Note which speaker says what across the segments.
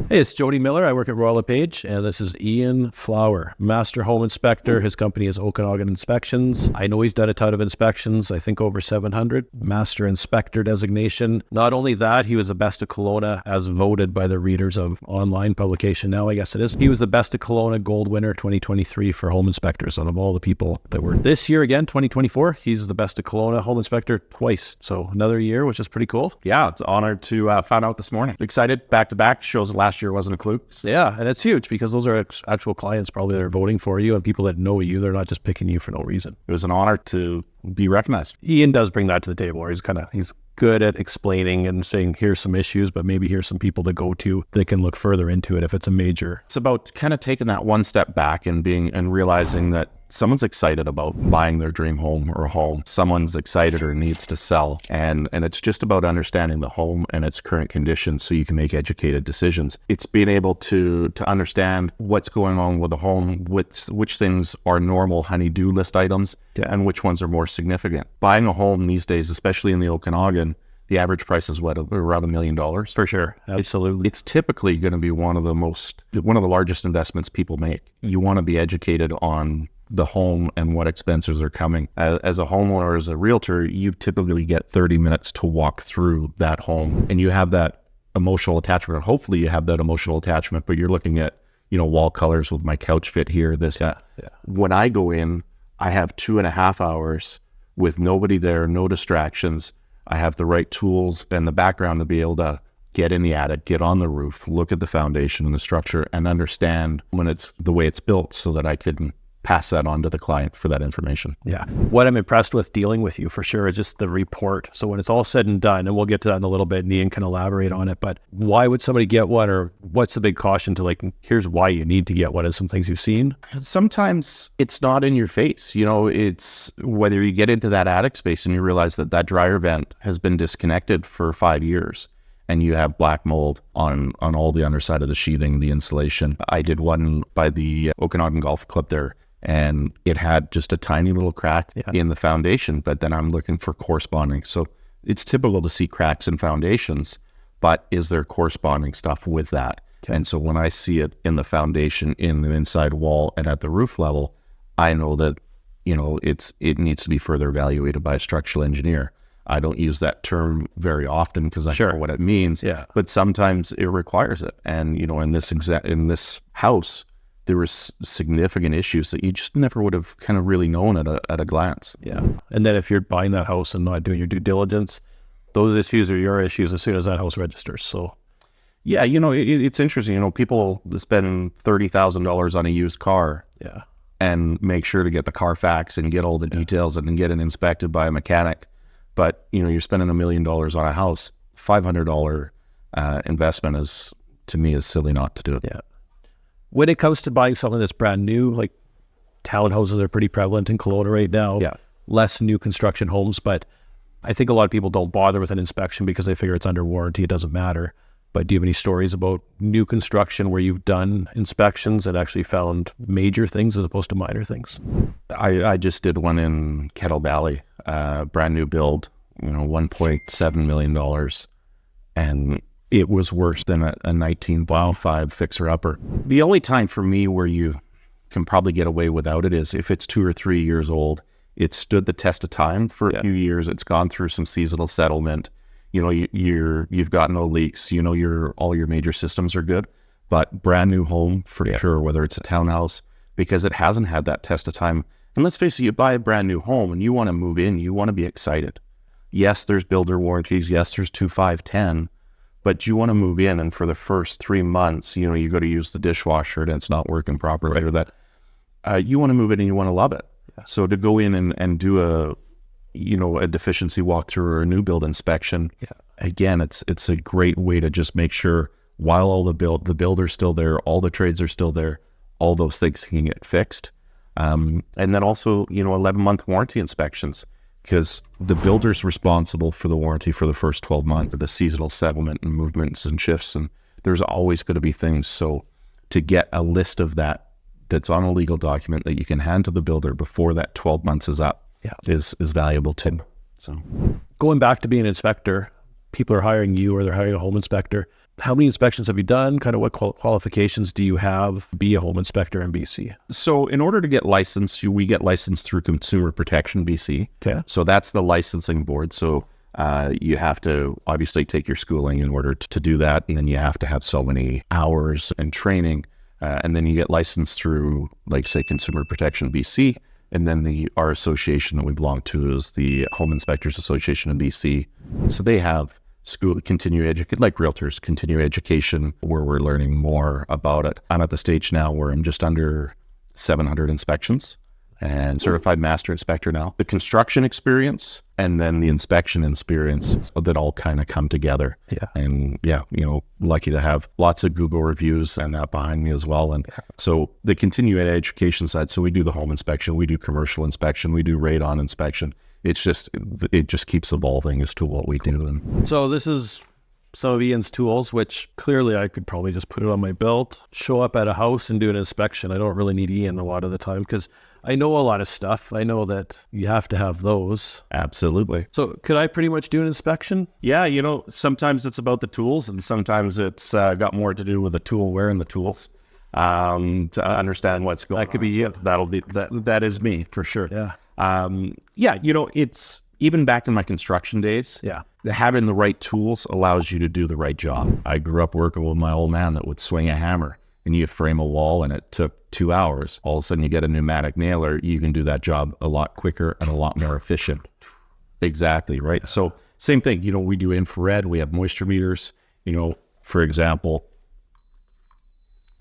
Speaker 1: Hey, it's Jody Miller. I work at LePage, and this is Ian Flower, Master Home Inspector. His company is Okanagan Inspections. I know he's done a ton of inspections, I think over 700. Master Inspector designation. Not only that, he was the best of Kelowna as voted by the readers of online publication now, I guess it is. He was the best of Kelowna Gold winner 2023 for home inspectors. Out of all the people that were this year again, 2024, he's the best of Kelowna Home Inspector twice. So another year, which is pretty cool.
Speaker 2: Yeah, it's honored to find out this morning. Excited, back-to-back, shows that last year wasn't a clue.
Speaker 1: Yeah, and it's huge because those are actual clients probably that are voting for you and people that know you. They're not just picking you for no reason.
Speaker 2: It was an honor to be recognized.
Speaker 1: Ian does bring that to the table, or he's good at explaining and saying, here's some issues, but maybe here's some people to go to that can look further into it if it's a major.
Speaker 2: It's about kind of taking that one step back and realizing that someone's excited about buying their dream home or a home. Someone's excited or needs to sell. And it's just about understanding the home and its current condition so you can make educated decisions. It's being able to understand what's going on with the home, which things are normal honey-do list items, and which ones are more significant. Buying a home these days, especially in the Okanagan, the average price is around $1 million.
Speaker 1: For sure. Absolutely.
Speaker 2: It's typically going to be one of the largest investments people make. You want to be educated on the home and what expenses are coming. As a homeowner, as a realtor, you typically get 30 minutes to walk through that home, and you have that emotional attachment. Hopefully you have that emotional attachment, but you're looking at, wall colors with my couch fit here, this. Yeah. When I go in, I have 2.5 hours with nobody there, no distractions. I have the right tools and the background to be able to get in the attic, get on the roof, look at the foundation and the structure, and understand when it's the way it's built so that I can pass that on to the client for that information.
Speaker 1: Yeah. What I'm impressed with dealing with you for sure is just the report. So when it's all said and done, and we'll get to that in a little bit, and Ian can elaborate on it, but why would somebody get one, or what's the big caution to here's why you need to get one, is some things you've seen?
Speaker 2: Sometimes it's not in your face. It's whether you get into that attic space and you realize that dryer vent has been disconnected for 5 years, and you have black mold on all the underside of the sheathing, the insulation. I did one by the Okanagan Golf Club there, and it had just a tiny little crack in the foundation, but then I'm looking for corresponding. So it's typical to see cracks in foundations, but is there corresponding stuff with that? Okay. And so when I see it in the foundation, in the inside wall, and at the roof level, I know that, it needs to be further evaluated by a structural engineer. I don't use that term very often because I know what it means, but sometimes it requires it. And, in this house, there was significant issues that you just never would have kind of really known at a glance.
Speaker 1: Yeah. And then if you're buying that house and not doing your due diligence, those issues are your issues as soon as that house registers. So
Speaker 2: yeah, it's interesting. People spend $30,000 on a used car and make sure to get the Carfax and get all the details and get it inspected by a mechanic. But, you're spending $1 million on a house. $500 investment is, to me, is silly not to do it.
Speaker 1: Yeah. When it comes to buying something that's brand new, like townhouses are pretty prevalent in Kelowna right now.
Speaker 2: Yeah.
Speaker 1: Less new construction homes, but I think a lot of people don't bother with an inspection because they figure it's under warranty, it doesn't matter. But do you have any stories about new construction where you've done inspections and actually found major things as opposed to minor things?
Speaker 2: I just did one in Kettle Valley, brand new build, $1.7 million. And it was worse than a 1905 fixer-upper. The only time for me where you can probably get away without it is if it's 2 or 3 years old. It stood the test of time for a few years. It's gone through some seasonal settlement. You've got no leaks. All your major systems are good. But brand new home for sure, whether it's a townhouse, because it hasn't had that test of time. And let's face it, you buy a brand new home and you want to move in. You want to be excited. Yes, there's builder warranties. Yes, there's 2, 5, 10. But you want to move in, and for the first 3 months, you go to use the dishwasher and it's not working properly, or that you want to move in and you want to love it. Yeah. So to go in and do a deficiency walkthrough or a new build inspection, again, it's a great way to just make sure while all the builder's still there, all the trades are still there, all those things can get fixed. And then also, 11-month warranty inspections, because the builder's responsible for the warranty for the first 12 months of the seasonal settlement and movements and shifts. And there's always going to be things. So to get a list of that's on a legal document that you can hand to the builder before that 12 months is up is valuable too. So
Speaker 1: going back to being an inspector, people are hiring you or they're hiring a home inspector, how many inspections have you done? Kind of what qualifications do you have to be a home inspector in BC?
Speaker 2: So in order to get licensed, we get licensed through Consumer Protection BC.
Speaker 1: Okay.
Speaker 2: So that's the licensing board. So you have to obviously take your schooling in order to do that. And then you have to have so many hours and training. And then you get licensed through, like, say, Consumer Protection BC. And then our association that we belong to is the Home Inspectors Association of BC. So they have school, continuing education, like realtors, continuing education, where we're learning more about it. I'm at the stage now where I'm just under 700 inspections and certified master inspector now. The construction experience and then the inspection experience that all kind of come together.
Speaker 1: Yeah.
Speaker 2: And yeah, lucky to have lots of Google reviews and that behind me as well. And so the continuing education side, so we do the home inspection, we do commercial inspection, we do radon inspection. It just keeps evolving as to what we do. And
Speaker 1: so this is some of Ian's tools, which clearly I could probably just put it on my belt, show up at a house and do an inspection. I don't really need Ian a lot of the time because I know a lot of stuff. I know that you have to have those.
Speaker 2: Absolutely.
Speaker 1: So could I pretty much do an inspection?
Speaker 2: Yeah, sometimes it's about the tools and sometimes it's got more to do with the tool wearing the tools to understand what's going on.
Speaker 1: That could be you.
Speaker 2: That is me for sure.
Speaker 1: Yeah.
Speaker 2: It's even back in my construction days.
Speaker 1: Yeah.
Speaker 2: Having the right tools allows you to do the right job. I grew up working with my old man that would swing a hammer and you frame a wall and it took 2 hours. All of a sudden you get a pneumatic nailer. You can do that job a lot quicker and a lot more efficient. Exactly. Right. So same thing, we do infrared, we have moisture meters, for example,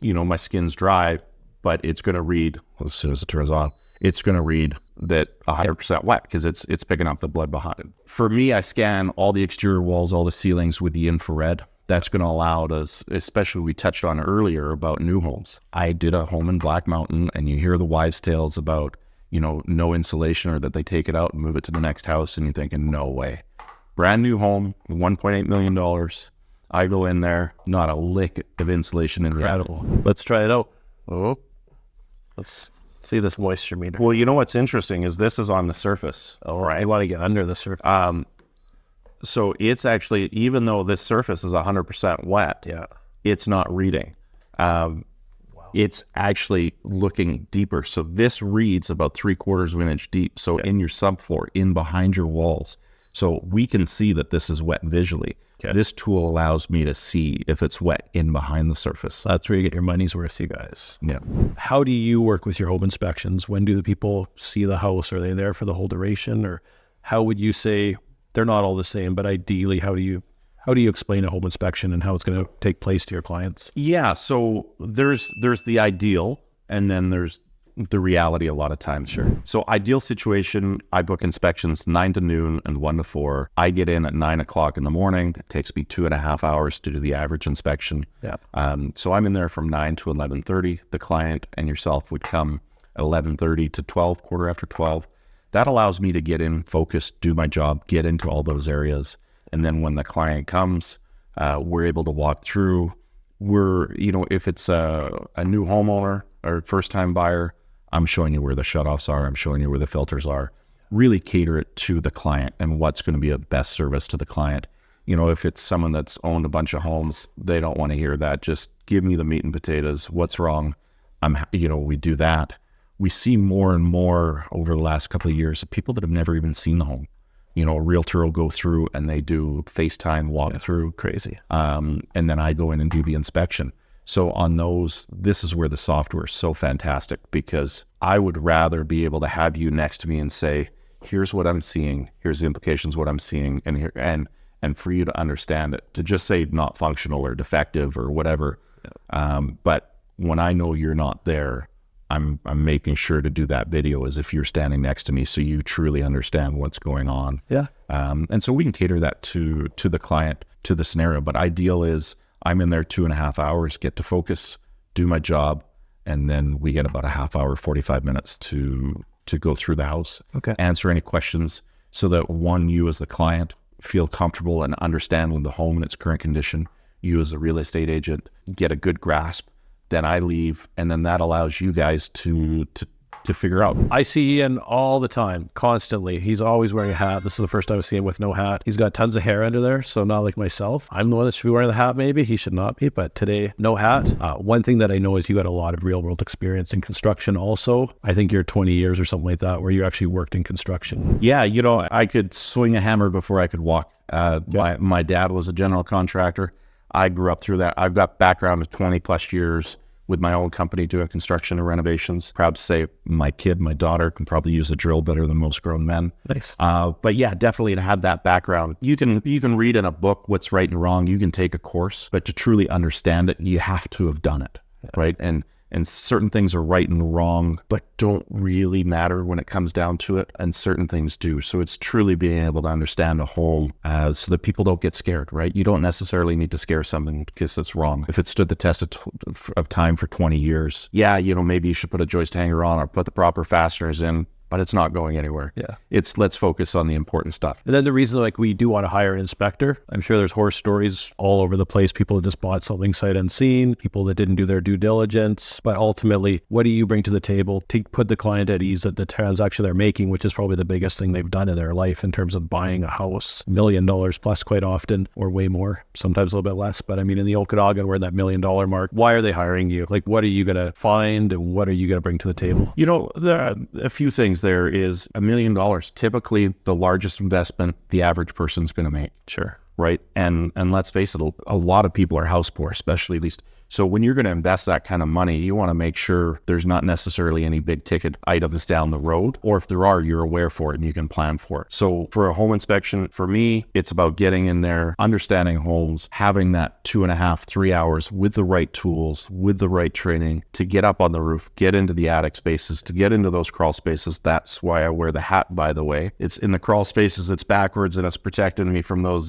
Speaker 2: my skin's dry, but it's going to read as soon as it turns on. It's going to read that 100% wet because it's picking up the blood behind it. For me, I scan all the exterior walls, all the ceilings with the infrared. That's going to allow us, especially we touched on earlier about new homes. I did a home in Black Mountain and you hear the wives' tales about, no insulation or that they take it out and move it to the next house and you're thinking, no way. Brand new home, $1.8 million. I go in there, not a lick of insulation in there.
Speaker 1: Incredible. Let's try it out. Oh, let's see this moisture meter.
Speaker 2: Well, what's interesting is this is on the surface.
Speaker 1: All right. I want to get under the surface.
Speaker 2: So it's actually, even though this surface is 100% wet, it's not reading. It's actually looking deeper. So this reads about 3/4 of an inch deep. So in your subfloor, in behind your walls. So we can see that this is wet visually. Okay. This tool allows me to see if it's wet in behind the surface.
Speaker 1: That's where you get your money's worth, you guys.
Speaker 2: Yeah.
Speaker 1: How do you work with your home inspections? When do the people see the house? Are they there for the whole duration? Or how would you say, they're not all the same, but ideally, how do you explain a home inspection and how it's going to take place to your clients?
Speaker 2: Yeah, so there's the ideal, and then there's the reality a lot of times.
Speaker 1: Sure.
Speaker 2: So ideal situation, I book inspections 9 to noon and 1 to 4. I get in at 9 o'clock in the morning. It takes me 2.5 hours to do the average inspection.
Speaker 1: Yeah.
Speaker 2: So I'm in there from 9 to 11:30. The client and yourself would come at 11:30 to 12, 12:15. That allows me to get in, focus, do my job, get into all those areas. And then when the client comes, we're able to walk through. If it's a new homeowner or first-time buyer, I'm showing you where the shutoffs are. I'm showing you where the filters are. Really cater it to the client and what's going to be a best service to the client. If it's someone that's owned a bunch of homes, they don't want to hear that. Just give me the meat and potatoes. What's wrong? We do that. We see more and more over the last couple of years of people that have never even seen the home. A realtor will go through and they do FaceTime walkthrough.
Speaker 1: Crazy.
Speaker 2: And then I go in and do the inspection. So on those, this is where the software is so fantastic, because I would rather be able to have you next to me and say, here's what I'm seeing, here's the implications of what I'm seeing, and for you to understand it, to just say not functional or defective or whatever. But when I know you're not there, I'm making sure to do that video as if you're standing next to me, so you truly understand what's going on.
Speaker 1: Yeah.
Speaker 2: And so we can cater that to the client, to the scenario. But ideal is I'm in there 2.5 hours, get to focus, do my job, and then we get about a half hour, 45 minutes to go through the house, answer any questions, so that you as the client feel comfortable and understand the home in its current condition. You as a real estate agent get a good grasp. Then I leave, and then that allows you guys to to figure out.
Speaker 1: I see Ian all the time, constantly. He's always wearing a hat. This is the first time I've seen him with no hat. He's got tons of hair under there, so not like myself. I'm the one that should be wearing the hat maybe. He should not be, but today, no hat. One thing that I know is you got a lot of real world experience in construction also. I think you're 20 years or something like that, where you actually worked in construction.
Speaker 2: Yeah, you know, I could swing a hammer before I could walk. My dad was a general contractor. I grew up through that. I've got background of 20 plus years with my own company doing construction and renovations. Proud to say my daughter can probably use a drill better than most grown men.
Speaker 1: Nice.
Speaker 2: But yeah, definitely to have that background. You can read in a book what's right and wrong. You can take a course, but to truly understand it, you have to have done it, right? And certain things are right and wrong, but don't really matter when it comes down to it. And certain things do. So it's truly being able to understand a home so that people don't get scared, right? You don't necessarily need to scare something because it's wrong. If it stood the test of time for 20 years, yeah, you know, maybe you should put a joist hanger on or put the proper fasteners in, but it's not going anywhere.
Speaker 1: Yeah.
Speaker 2: Let's focus on the important stuff.
Speaker 1: And then the reason like we do want to hire an inspector, I'm sure there's horror stories all over the place. People that just bought something sight unseen, people that didn't do their due diligence. But ultimately, what do you bring to the table to put the client at ease at the transaction they're making, which is probably the biggest thing they've done in their life in terms of buying a house, $1 million plus quite often, or way more, sometimes a little bit less. But I mean, in the Okanagan, we're in that $1 million mark. Why are they hiring you? Like, what are you going to find and what are you going to bring to the table?
Speaker 2: You know, there are a few things. There is $1 million, typically the largest investment the average person's going to make.
Speaker 1: Sure.
Speaker 2: Right. And let's face it, a lot of people are house poor, especially these. So when you're going to invest that kind of money, you want to make sure there's not necessarily any big ticket items down the road, or if there are, you're aware for it and you can plan for it. So for a home inspection, for me, it's about getting in there, understanding homes, having that 2.5, 3 hours with the right tools, with the right training to get up on the roof, get into the attic spaces, to get into those crawl spaces. That's why I wear the hat, by the way. It's in the crawl spaces, it's backwards, and it's protecting me from those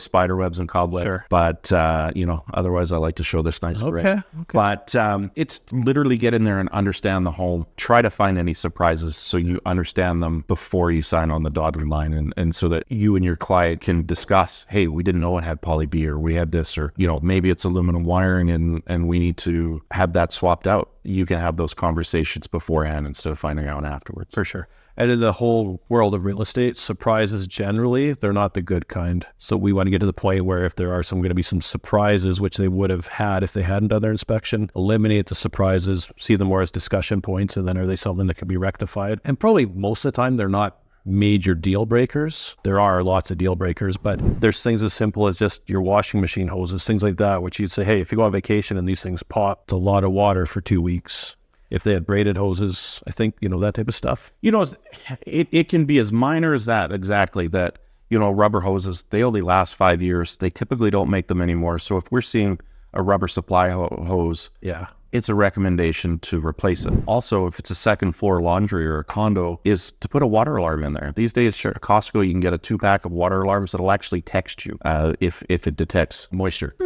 Speaker 2: spider webs and cobwebs.
Speaker 1: Sure.
Speaker 2: But, you know, otherwise I like to show this nice array.
Speaker 1: Okay.
Speaker 2: But it's literally get in there and understand the home. Try to find any surprises so you understand them before you sign on the dotted line, and so that you and your client can discuss, hey, we didn't know it had poly B, or we had this, or, you know, maybe it's aluminum wiring and we need to have that swapped out. You can have those conversations beforehand instead of finding out afterwards.
Speaker 1: For sure. And in the whole world of real estate, surprises generally, they're not the good kind. So we want to get to the point where if there are going to be some surprises, which they would have had if they hadn't done their inspection, eliminate the surprises, see them more as discussion points, and then are they something that can be rectified? And probably most of the time, they're not major deal breakers. There are lots of deal breakers, but there's things as simple as just your washing machine hoses, things like that, which you'd say, hey, if you go on vacation and these things pop, it's a lot of water for 2 weeks. If they had braided hoses, I think, you know, that type of stuff.
Speaker 2: You know, it can be as minor as that, exactly, that, you know, rubber hoses, they only last 5 years. They typically don't make them anymore. So if we're seeing a rubber supply hose,
Speaker 1: yeah,
Speaker 2: it's a recommendation to replace it. Also, if it's a second floor laundry or a condo, is to put a water alarm in there. These days, at Costco, you can get a 2-pack of water alarms that'll actually text you if it detects moisture.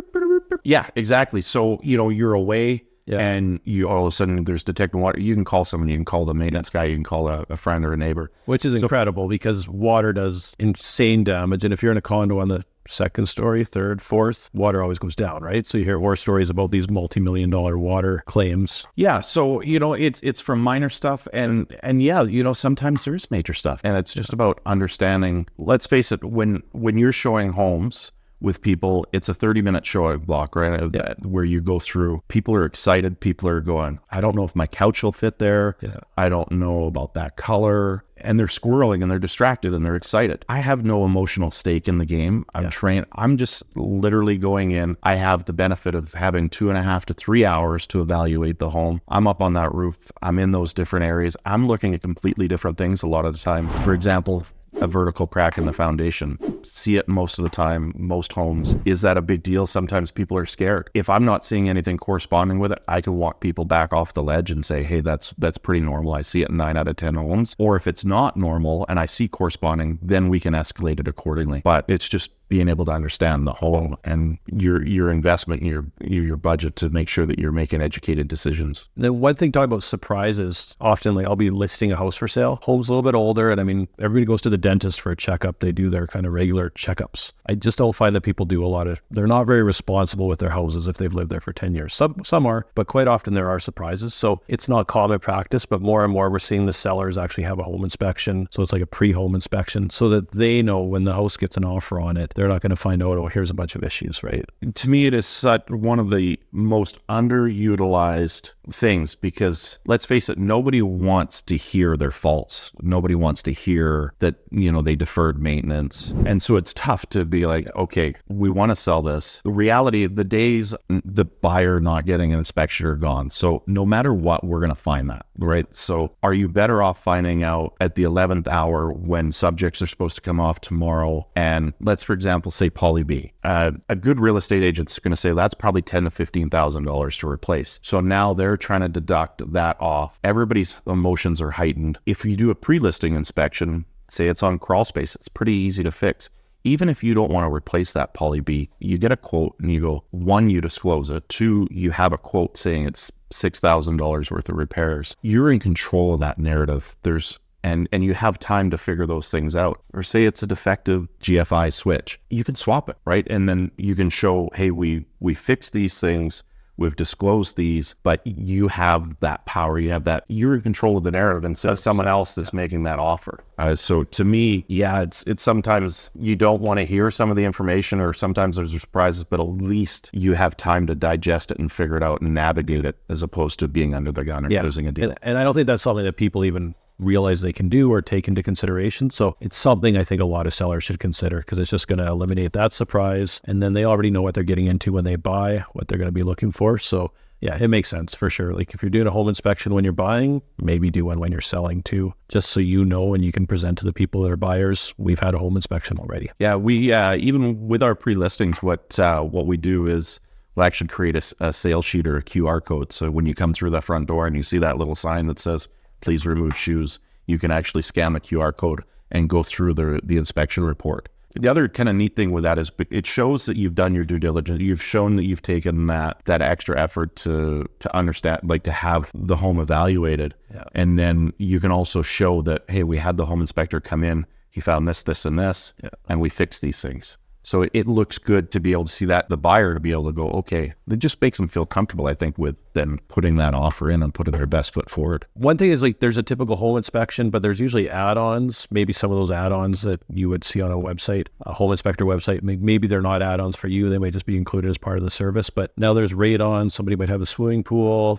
Speaker 2: Yeah, exactly. So, you know, you're away. Yeah. And you all of a sudden there's detecting water. You can call someone, you can call the maintenance guy, you can call a friend or a neighbor.
Speaker 1: Which is incredible because water does insane damage. And if you're in a condo on the second story, third, fourth, water always goes down, right? So you hear horror stories about these multi-million-dollar water claims.
Speaker 2: Yeah. So, you know, it's from minor stuff and yeah, you know, sometimes there is major stuff. And it's just about understanding. Let's face it, when you're showing homes with people, it's a 30-minute showing block, right?
Speaker 1: Yeah.
Speaker 2: Where you go through. People are excited. People are going, I don't know if my couch will fit there.
Speaker 1: Yeah.
Speaker 2: I don't know about that color. And they're squirreling and they're distracted and they're excited. I have no emotional stake in the game. I'm trained. I'm just literally going in. I have the benefit of having 2.5 to 3 hours to evaluate the home. I'm up on that roof. I'm in those different areas. I'm looking at completely different things a lot of the time. For example, a vertical crack in the foundation. See it most of the time, most homes. Is that a big deal? Sometimes people are scared. If I'm not seeing anything corresponding with it, I can walk people back off the ledge and say, hey, that's pretty normal. I see it in 9 out of 10 homes. Or if it's not normal and I see corresponding, then we can escalate it accordingly. But it's just being able to understand the home and your investment and your budget to make sure that you're making educated decisions.
Speaker 1: Then one thing talking about surprises, often like I'll be listing a house for sale. Home's a little bit older, and I mean, everybody goes to the dentist for a checkup. They do their kind of regular checkups. I just don't find that people do they're not very responsible with their houses if they've lived there for 10 years. Some are, but quite often there are surprises. So it's not common practice, but more and more we're seeing the sellers actually have a home inspection. So it's like a pre-home inspection so that they know when the house gets an offer on it, they're not going to find out, oh, here's a bunch of issues, right?
Speaker 2: To me, it is such one of the most underutilized things because let's face it, nobody wants to hear their faults. Nobody wants to hear that, they deferred maintenance. And so it's tough to be like, okay, we want to sell this. The reality, the days the buyer not getting an inspection are gone. So no matter what, we're going to find that, right? So are you better off finding out at the 11th hour when subjects are supposed to come off tomorrow? And let's, for example, say Poly B. A good real estate agent's going to say that's probably $10,000 to $15,000 to replace. So now they're trying to deduct that off. Everybody's emotions are heightened. If you do a pre-listing inspection, say it's on crawl space, it's pretty easy to fix. Even if you don't want to replace that Poly B, you get a quote and you go, one, you disclose it. Two, you have a quote saying it's $6,000 worth of repairs. You're in control of that narrative. And you have time to figure those things out. Or say it's a defective GFI switch. You can swap it, right? And then you can show, hey, we fixed these things. We've disclosed these, but you have that power. You're in control of the narrative instead of someone else that's making that offer. So to me, yeah, it's sometimes you don't want to hear some of the information or sometimes there's surprises, but at least you have time to digest it and figure it out and navigate it as opposed to being under the gun or losing a deal.
Speaker 1: And I don't think that's something that people even realize they can do or take into consideration. So it's something I think a lot of sellers should consider because it's just going to eliminate that surprise. And then they already know what they're getting into when they buy, what they're going to be looking for. So yeah, it makes sense for sure. Like if you're doing a home inspection when you're buying, maybe do one when you're selling too, just so you know and you can present to the people that are buyers, we've had a home inspection already.
Speaker 2: Yeah, we even with our pre-listings, what we do is we'll actually create a sales sheet or a QR code. So when you come through the front door and you see that little sign that says, please remove shoes, you can actually scan the QR code and go through the inspection report. The other kind of neat thing with that is it shows that you've done your due diligence. You've shown that you've taken that extra effort to understand, like to have the home evaluated. Yeah. And then you can also show that, hey, we had the home inspector come in, he found this, this, and this, and we fixed these things. So it looks good to be able to see that, the buyer to be able to go, okay, it just makes them feel comfortable, I think, with then putting that offer in and putting their best foot forward.
Speaker 1: One thing is like there's a typical home inspection, but there's usually add-ons, maybe some of those add-ons that you would see on a website, a home inspector website. Maybe they're not add-ons for you. They might just be included as part of the service. But now there's radon. Somebody might have a swimming pool,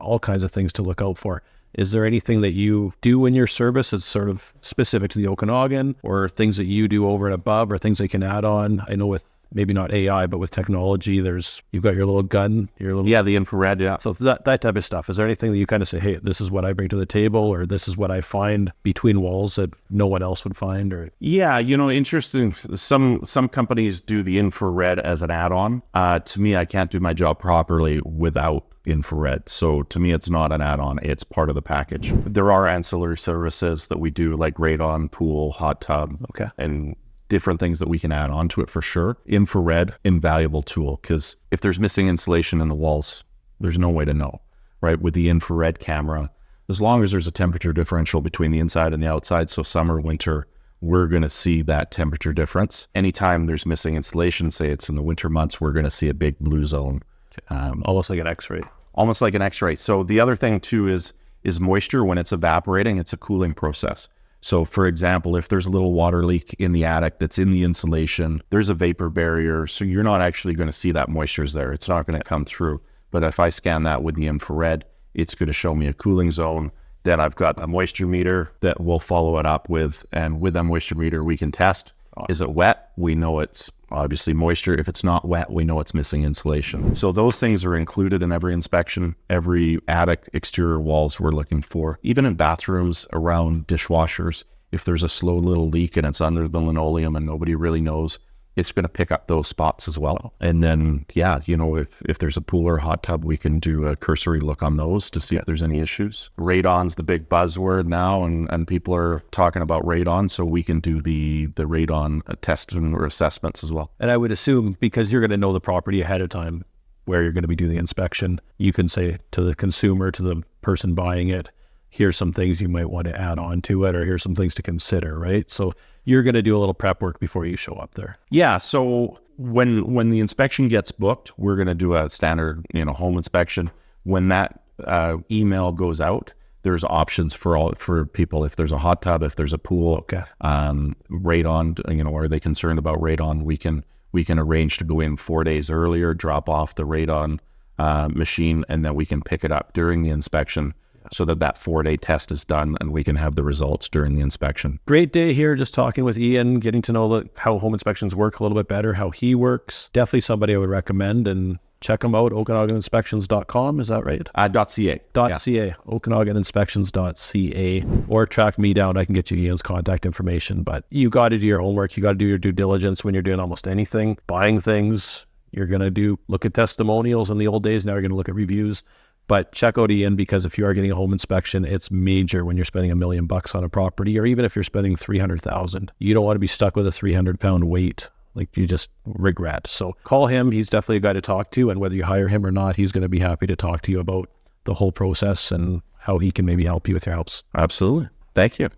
Speaker 1: all kinds of things to look out for. Is there anything that you do in your service that's sort of specific to the Okanagan or things that you do over and above or things they can add on? I know with maybe not AI, but with technology, you've got your little gun,
Speaker 2: the infrared, yeah.
Speaker 1: So that type of stuff. Is there anything that you kind of say, hey, this is what I bring to the table or this is what I find between walls that no one else would find? Or
Speaker 2: yeah, interesting. Some companies do the infrared as an add-on. To me, I can't do my job properly without infrared. So to me, it's not an add-on. It's part of the package. There are ancillary services that we do like radon, pool, hot tub, and different things that we can add on to it for sure. Infrared, invaluable tool, because if there's missing insulation in the walls, there's no way to know, right? With the infrared camera, as long as there's a temperature differential between the inside and the outside, so summer, winter, we're going to see that temperature difference. Anytime there's missing insulation, say it's in the winter months, we're going to see a big blue zone.
Speaker 1: Almost like an X-ray.
Speaker 2: Almost like an X-ray. So the other thing too is moisture. When it's evaporating, it's a cooling process. So for example, if there's a little water leak in the attic that's in the insulation, there's a vapor barrier. So you're not actually going to see that moisture's there. It's not going to come through. But if I scan that with the infrared, it's going to show me a cooling zone. Then I've got a moisture meter that we'll follow it up with. And with that moisture meter, we can test. Awesome. Is it wet? We know it's obviously moisture. If it's not wet, we know it's missing insulation. So those things are included in every inspection, every attic exterior walls we're looking for. Even in bathrooms, around dishwashers, if there's a slow little leak and it's under the linoleum and nobody really knows, it's going to pick up those spots as well. And then, yeah, if there's a pool or hot tub, we can do a cursory look on those to see if there's any issues. Radon's the big buzzword now, and people are talking about radon, so we can do the radon testing or assessments as well.
Speaker 1: And I would assume, because you're going to know the property ahead of time where you're going to be doing the inspection, you can say to the consumer, to the person buying it, here's some things you might want to add on to it, or here's some things to consider, right? So you're going to do a little prep work before you show up there.
Speaker 2: Yeah. So when the inspection gets booked, we're going to do a standard, home inspection. When that email goes out, there's options for people. If there's a hot tub, if there's a pool,
Speaker 1: Okay.
Speaker 2: Radon, are they concerned about radon? We can arrange to go in 4 days earlier, drop off the radon machine, and then we can pick it up during the inspection, so that 4-day test is done and we can have the results during the inspection.
Speaker 1: Great day here, just talking with Ian, getting to know how home inspections work a little bit better, how he works. Definitely somebody I would recommend, and check him out, OkanaganInspections.com, is that right?
Speaker 2: .ca.
Speaker 1: .ca, OkanaganInspections.ca, or track me down. I can get you Ian's contact information, but you got to do your homework. You got to do your due diligence when you're doing almost anything. Buying things, you're going to look at testimonials in the old days. Now you're going to look at reviews. But check out Ian, because if you are getting a home inspection, it's major when you're spending $1 million on a property, or even if you're spending $300,000. You don't want to be stuck with a 300-pound weight like you just regret. So call him. He's definitely a guy to talk to, and whether you hire him or not, he's going to be happy to talk to you about the whole process and how he can maybe help you with your house.
Speaker 2: Absolutely. Thank you.